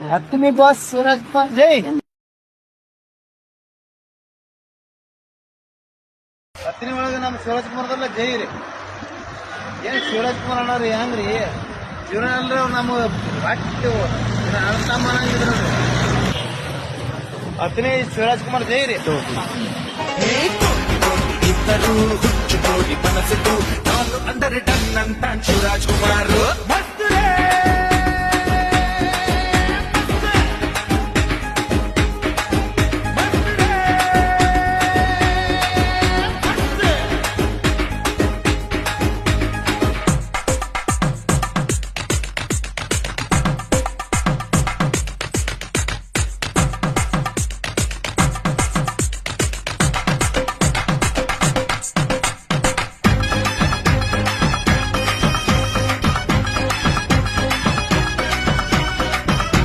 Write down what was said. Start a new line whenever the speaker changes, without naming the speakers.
ಹತ್ತನೇ ಬಾಸ್ ಶಿವರಾಜ್ ಕುಮಾರ್ ಜೈ.
ಹತ್ತನೇ ಒಳಗೆ ನಮ್ಮ ಶಿವರಾಜ್ ಕುಮಾರ್ದಲ್ಲ ಜೈ ರೀ. ಏನ್ ಶಿವರಾಜ್ ಕುಮಾರ್ ಅಣ್ಣವ್ರಿ ಹೆಂಗ್ರಿ ಶಿವರಾಜ್ ಅವ್ರು ನಮ್ಗೆ ಅರ್ಥ ಮಾಡಂಗಿದ್ರು. ಹತ್ತನೇ ಶಿವರಾಜ್ ಕುಮಾರ್ ಜೈ ರೀ.
ಇದ್ದರು ಹುಚ್ಚು ಕೋಡಿ ಮನಸ್ಸಿಟ್ಟು ನಾನು ಅಂದರೆ ಡನ್ ಅಂತ ಶಿವರಾಜ್ ಕುಮಾರ್